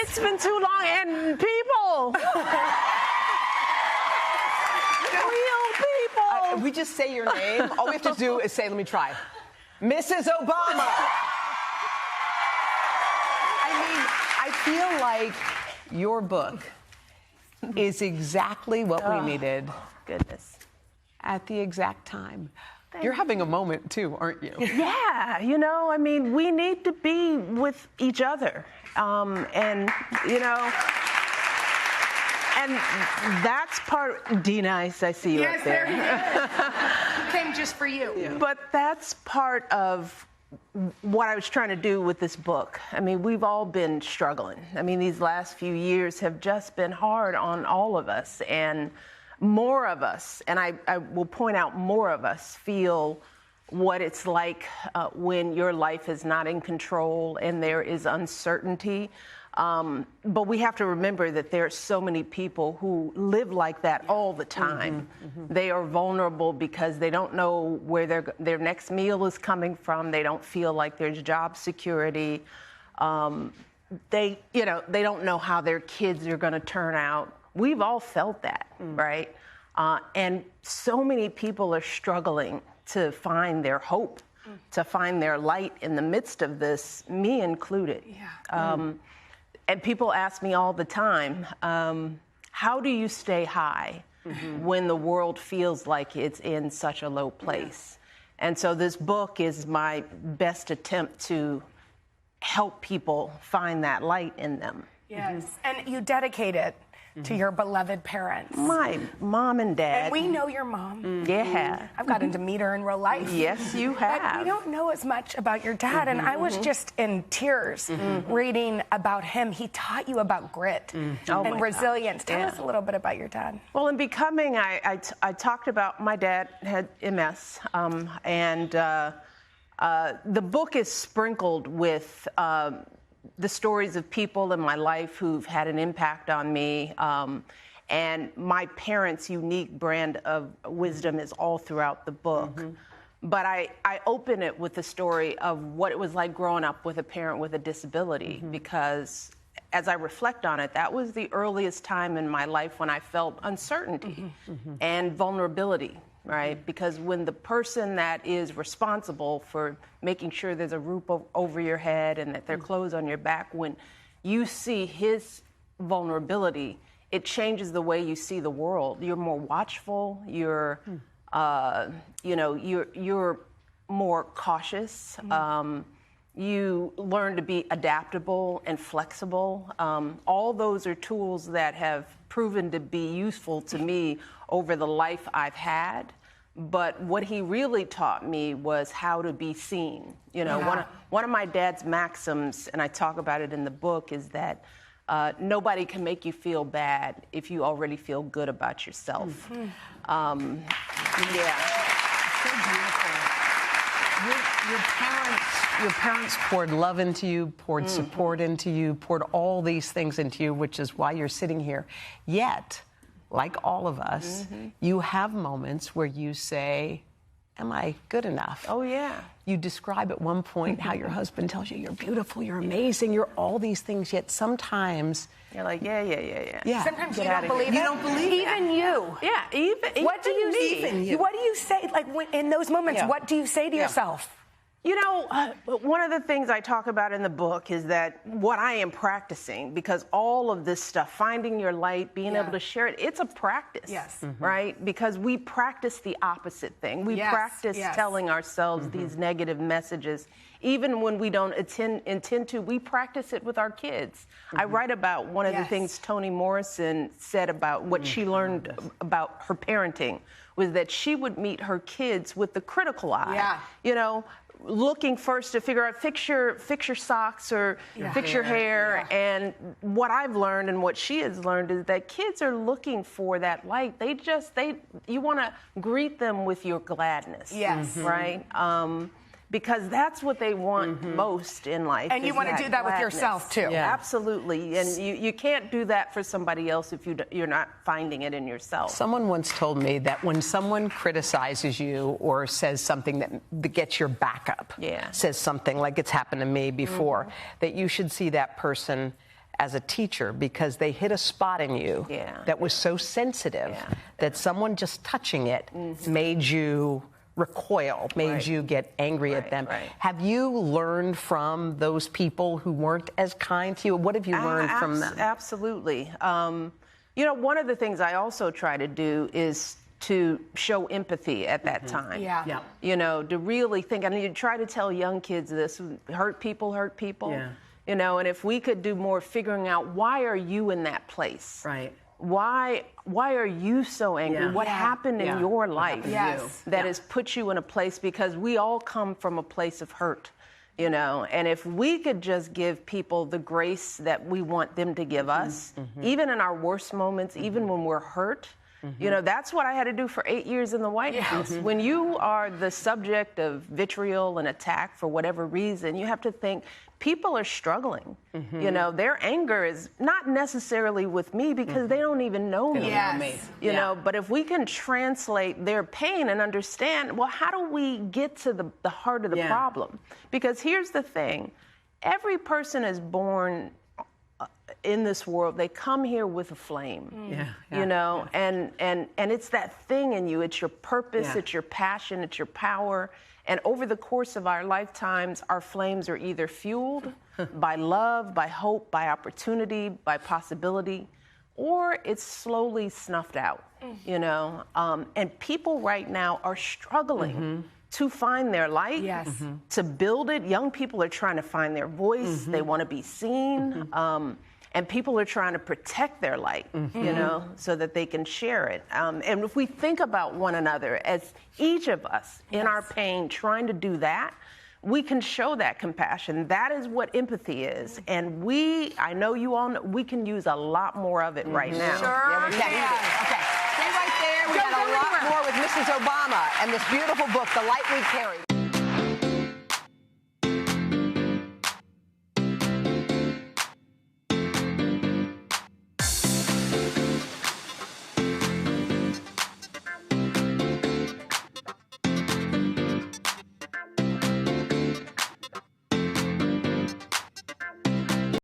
It's been too long, and people. Real people. We just say your name. All we have to do is say, let me try. Mrs. Obama. I mean, I feel like your book is exactly what we needed. Goodness. At the exact time. You're having a moment, too, aren't you? Yeah, you know, I mean, we need to be with each other. And, you know, and that's part, Dina, I see you up there. Yes, came just for you. Yeah. But that's part of what I was trying to do with this book. I mean, we've all been struggling. I mean, these last few years have just been hard on all of us. And more of us, and I will point out, more of us feel what it's like when your life is not in control and there is uncertainty. But we have to remember that there are so many people who live like that all the time. They are vulnerable because they don't know where their next meal is coming from. They don't feel like there's job security. They don't know how their kids are going to turn out. We've all felt that, right? And so many people are struggling to find their hope, to find their light in the midst of this, me included. Yeah. And people ask me all the time, how do you stay high when the world feels like it's in such a low place? Yeah. And so this book is my best attempt to help people find that light in them. Yes, and you dedicate it to your beloved parents. My mom and dad. And we know your mom. Yeah. I've gotten to meet her in real life. Yes, you have. But we don't know as much about your dad, and I was just in tears reading about him. He taught you about grit and resilience. Tell us a little bit about your dad. Well, in Becoming, I talked about my dad had MS, and the book is sprinkled with the stories of people in my life who've had an impact on me. And my parents' unique brand of wisdom is all throughout the book. But I open it with the story of what it was like growing up with a parent with a disability, because as I reflect on it, that was the earliest time in my life when I felt uncertainty and vulnerability. Right? Because when the person that is responsible for making sure there's a roof over your head and that there are clothes on your back, when you see his vulnerability, it changes the way you see the world. You're more watchful. You're, you're more cautious. You learn to be adaptable and flexible. All those are tools that have proven to be useful to me over the life I've had. But what he really taught me was how to be seen. You know, one of my dad's maxims, and I talk about it in the book, is that nobody can make you feel bad if you already feel good about yourself. Yeah. So beautiful. Your parents poured love into you, poured support into you, poured all these things into you, which is why you're sitting here. Yet, like all of us, you have moments where you say, am I good enough? Oh, yeah. You describe at one point how your husband tells you you're beautiful, you're amazing, you're all these things, yet sometimes you're like, yeah. Sometimes you don't believe it. You don't believe it. Even you. Yeah, even what do you me. What do you say, like, in those moments, what do you say to yourself? You know, one of the things I talk about in the book is that what I am practicing, because all of this stuff, finding your light, being able to share it, it's a practice, right? Because we practice the opposite thing. We practice telling ourselves these negative messages. Even when we don't intend to, we practice it with our kids. I write about one of the things Toni Morrison said about what she learned about her parenting, was that she would meet her kids with the critical eye. You know, looking first to figure out, fix your socks or fix your hair. And what I've learned and what she has learned is that kids are looking for that light. You want to greet them with your gladness. Right? Because that's what they want most in life. And you want to do that with yourself, too. Absolutely. And you can't do that for somebody else if you're not finding it in yourself. Someone once told me that when someone criticizes you or says something that gets your back up, says something like it's happened to me before, that you should see that person as a teacher because they hit a spot in you that was so sensitive that someone just touching it made you recoil, made you get angry at them. Have you learned from those people who weren't as kind to you? What have you learned from them? Absolutely. You know, one of the things I also try to do is to show empathy at that time. You know, to really think, I mean, you try to tell young kids this, hurt people hurt people. You know, and if we could do more figuring out, why are you in that place? Why are you so angry? What happened in your life that has put you in a place? Because we all come from a place of hurt, you know, and if we could just give people the grace that we want them to give us, even in our worst moments, even when we're hurt, you know, that's what I had to do for 8 years in the White House. When you are the subject of vitriol and attack for whatever reason, you have to think people are struggling. You know, their anger is not necessarily with me because they don't even know me. You know, but if we can translate their pain and understand, well, how do we get to the heart of the problem? Because here's the thing. Every person is born in this world, they come here with a flame, you know, and it's that thing in you. It's your purpose, it's your passion, it's your power. And over the course of our lifetimes, our flames are either fueled by love, by hope, by opportunity, by possibility, or it's slowly snuffed out, you know. And people right now are struggling to find their light, to build it. Young people are trying to find their voice. They want to be seen. And people are trying to protect their light, you know, so that they can share it. And if we think about one another as each of us in our pain trying to do that, we can show that compassion. That is what empathy is. And I know you all know, we can use a lot more of it right now. Okay, stay right there. We got a lot more with Mrs. Obama and this beautiful book, The Light We Carry.